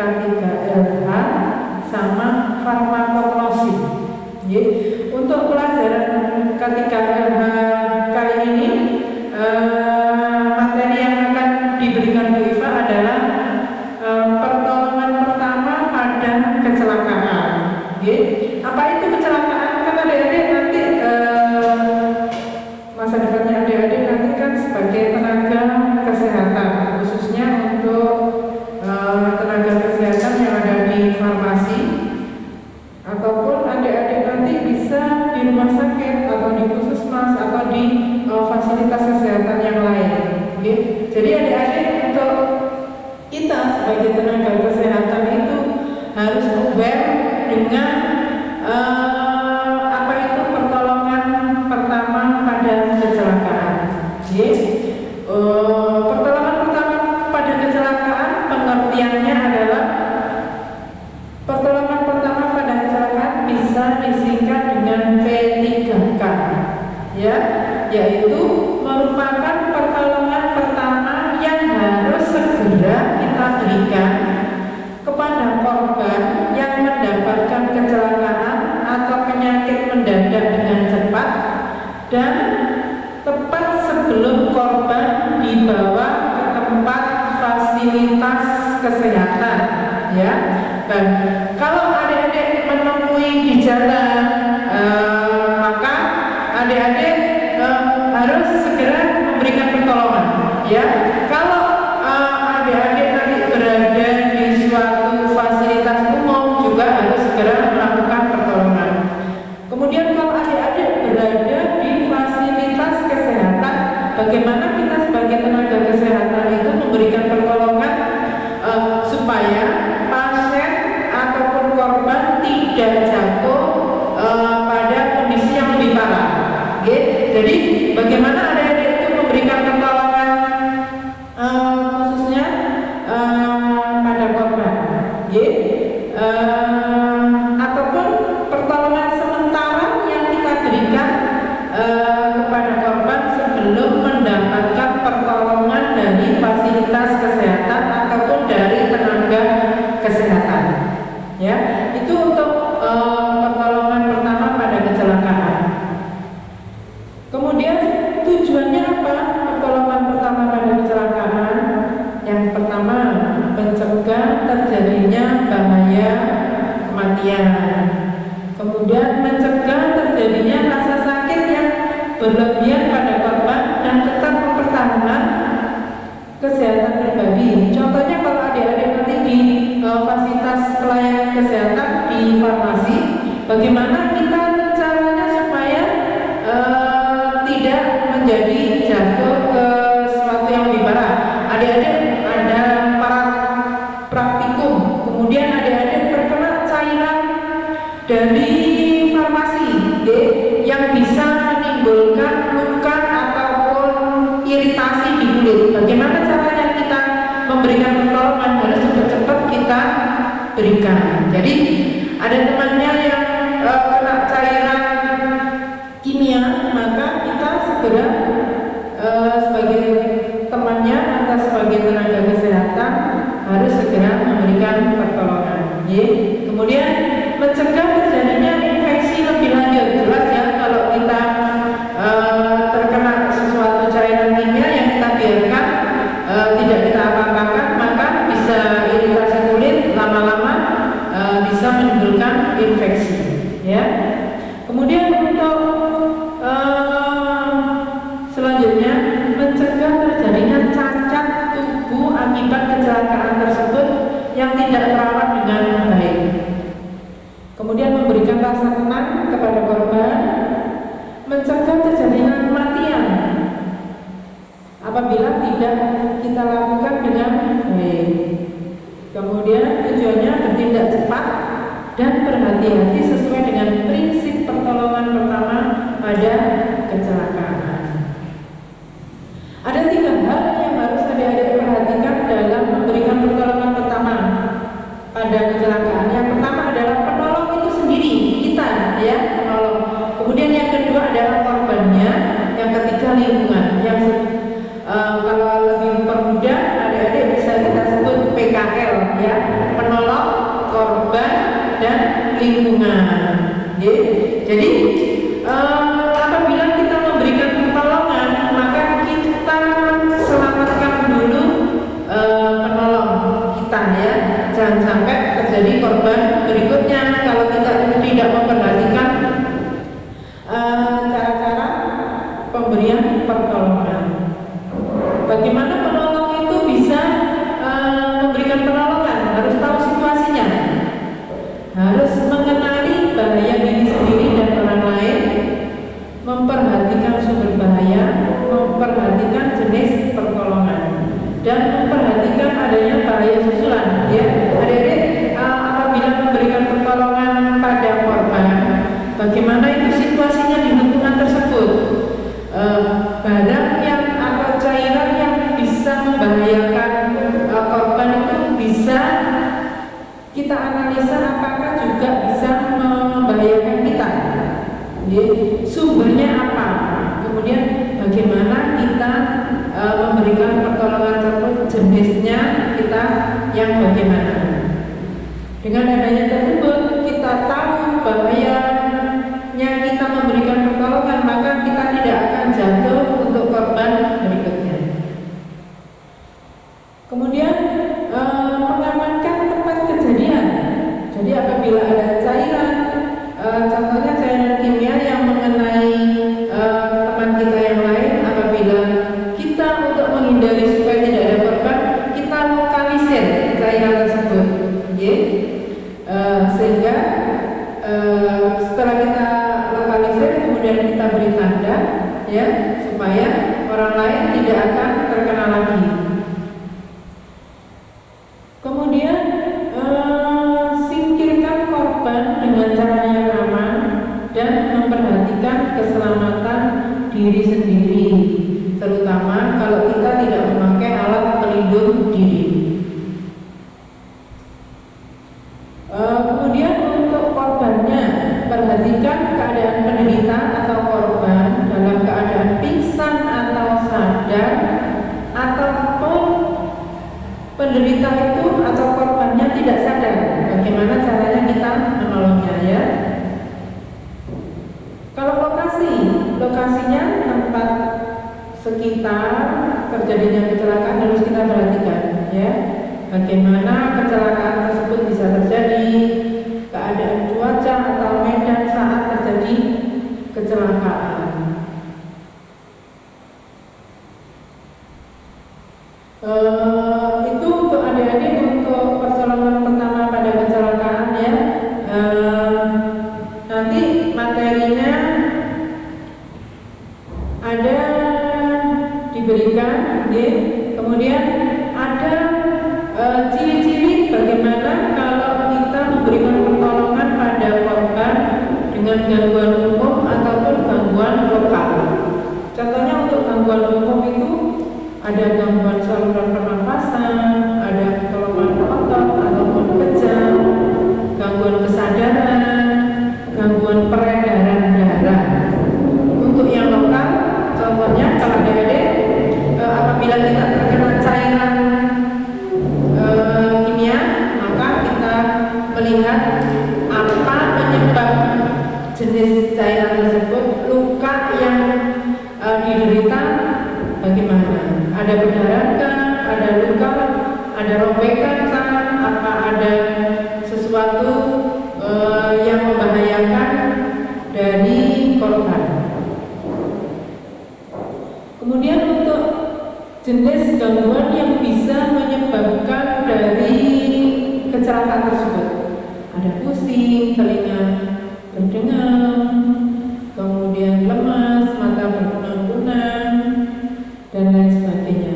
K3LH sama farmakognosi. Untuk pelajaran K3LH kali ini materi yang akan diberikan Bu Iva adalah pertolongan pertama pada kecelakaan. Apa itu kecelakaan? Kan adik-adik nanti masa depannya adik-adik nanti kan sebagai tenaga kesehatan, khususnya untuk tenaga kesehatan yang ada di farmasi, ataupun adik-adik nanti bisa di rumah sakit atau di puskesmas atau di fasilitas kesehatan yang lain. Jadi adik-adik, untuk kita sebagai tenaga kesehatan itu harus aware dengan apa itu pertolongan pertama pada kecelakaan. Pertolongan pertama pada kecelakaan pengertiannya adalah pertolongan pertama pada kecelakaan bisa disingkat dengan P3K, yaitu merupakan pertolongan pertama yang harus segera kita berikan kepada korban yang mendapatkan kecelakaan atau penyakit mendadak dengan cepat dan tepat sebelum korban dibawa ke tempat fasilitas kesehatan. Dan kalau adik-adik menemui di jalan, maka adik-adik harus segera memberikan pertolongan. Kalau adik-adik nanti berada di suatu fasilitas umum, juga harus segera melakukan pertolongan. Kemudian kalau adik-adik berada di fasilitas kesehatan, bagaimana kita sebagai tenaga kesehatan itu memberikan pertolongan supaya pasien ataupun korban tidak jatuh pada kondisi yang lebih parah. Jadi bagaimana adik-adik itu memberikan pertolongan khususnya pada korban, ataupun pertolongan sementara yang kita berikan kepada korban sebelum mendapatkan pertolongan dari fasilitas kesehatan ataupun dari tenaga kesehatan. Itu untuk pertolongan pertama pada kecelakaan. Kemudian tujuannya apa pertolongan pertama pada kecelakaan? Yang pertama, mencegah terjadinya bahaya kematian. Kemudian mencegah terjadinya rasa sakit yang berlebihan pada korban dan tetap mempertahankan kesehatan pribadi. Contohnya kalau adik-adik nanti di fasilitas pelayanan kesehatan di farmasi, bagaimana kita caranya supaya tidak menjadi jatuh ke sesuatu yang lebih parah. Adik-adik ada praktikum, kemudian adik-adik terkena cairan dari farmasi yang bisa menimbulkan luka ataupun iritasi di kulit. Bagaimana caranya kita memberikan pertolongan? Harus cepat-cepat kita berikan. Jadi ada temannya yang kena cairan kimia, maka kita segera sebagai temannya atau sebagai tenaga kesehatan harus segera memberikan pertolongan. Kemudian mencegah terjadinya infeksi lebih lanjut. Jelas kalau kita terkena sesuatu cairan kimia yang kita biarkan tidak kita apa-apakan, maka bisa iritasi kulit, lama-lama bisa menimbulkan infeksi. Kemudian untuk selanjutnya, mencegah terjadinya cacat tubuh akibat kecelakaan tersebut yang tidak terawat dengan baik. Kemudian memberikan rasa tenang kepada korban, mencegah terjadinya kematian apabila tidak kita lakukan dengan baik. Kemudian tujuannya bertindak cepat dan berhati-hati sesuai dengan prinsip pertolongan pertama pada kecelakaan. Ada 3 hal yang harus adik-adik perhatikan dalam memberikan pertolongan pertama pada kecelakaan. Yang pertama adalah penolong itu sendiri, kita penolong. Kemudian yang kedua adalah korbannya, yang ketiga lingkungan. Yang kalau lebih permudah adik-adik bisa kita sebut PKL, penolong Bagaimana penolong itu bisa memberikan penolongan? Harus tahu situasinya, harus mengenali bahaya diri sendiri dan orang lain, memperhatikan sumber bahaya, memperhatikan jenis pertolongan, dan memperhatikan adanya bahaya susulan. Ya, adik-adik, apabila memberikan pertolongan pada korban, bagaimana itu situasinya di lingkungan tersebut? Barang yang atau cairan yang bisa membahayakan korban itu bisa kita analisa apakah juga bisa membahayakan kita. Sumbernya apa? Kemudian bagaimana kita memberikan pertolongan tersebut, jenisnya kita yang bagaimana. Dengan adanya tersebut kita tahu bahayanya kita memberikan pertolongan, maka kita tidak akan jatuh untuk korban berikutnya. Kemudian mengamankan tempat kejadian. Jadi apabila ada cairan, contohnya cairan kimia yang mengenai teman kita yang lain, apabila kita untuk menghindari supaya tidak ada korban, kita lokalisir cairan tersebut, sehingga setelah kita lokalisir kemudian kita beri tanda, ya, supaya orang lain tidak akan terkena lagi. Kemudian singkirkan korban dengan cara yang aman dan memperhatikan keselamatan diri sendiri, terutama kalau kita tidak memakai alat pelindung diri. Kemudian untuk korbannya, perhatikan keadaan penderita atau korban dalam keadaan pingsan atau sadar, ataupun penderita itu atau korbannya tidak sadar. Bagaimana caranya kita menolongnya, ya? Kalau lokasinya tempat sekitar terjadinya kecelakaan harus kita perhatikan, ya. Bagaimana kecelakaan tersebut bisa terjadi, keadaan cuaca atau medan saat terjadi kecelakaan. Itu untuk adik-adik untuk pertolongan pertama pada kecelakaan, ya. Nanti materinya ada diberikan, ya. Kemudian ada ciri-ciri bagaimana kalau kita memberikan pertolongan pada korban dengan gangguan umum ataupun gangguan lokal. Contohnya untuk gangguan umum itu ada gangguan saluran pernapasan, ada kelemahan otot ataupun kejang, gangguan kesadaran, gangguan peredaran darah. Untuk yang lokal, contohnya kalau adik-adik apabila kita terkena cairan kimia, maka kita melihat apa penyebab jenis cairan tersebut, luka yang diderita bagaimana, ada berdarankah, ada luka, ada robekan kan, apa ada sesuatu yang membahayakan dari korban. Kemudian untuk jenis gangguan yang bisa menyebabkan dari kecelakaan tersebut, ada pusing, telinga berdengar, kemudian lemas, mata berkunang-kunang, dan lain sebagainya.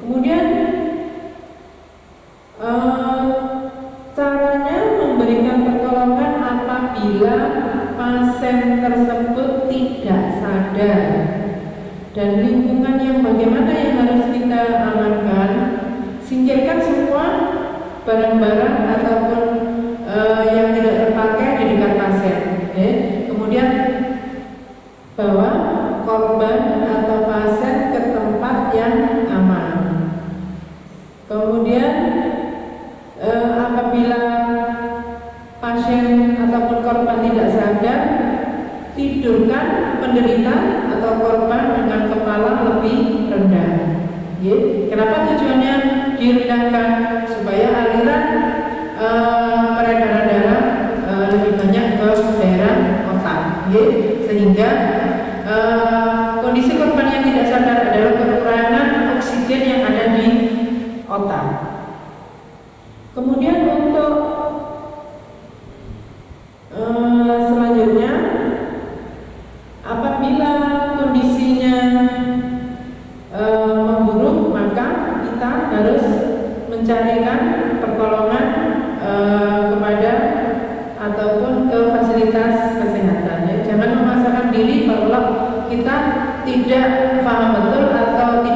Kemudian caranya memberikan pertolongan apabila pasien tersebut tidak sadar, dan lingkungan yang bagaimana yang harus kita amankan. Singkirkan semua barang-barang ataupun yang tidak terpakai di dekat pasien. Kemudian bawa korban atau pasien ke tempat yang aman. Kemudian apabila pasien ataupun korban tidak sadar, tidurkan penderita atau korban dengan kepala lebih rendah. Kenapa tujuannya direndahkan? Supaya aliran peredaran darah lebih banyak ke daerah otak, sehingga kondisi korban yang tidak sadar adalah kekurangan Kemudian untuk selanjutnya, apabila kondisinya memburuk, maka kita harus mencarikan pertolongan kepada ataupun ke fasilitas kesehatan. Ya. Jangan memaksakan diri kalau kita tidak paham betul atau tidak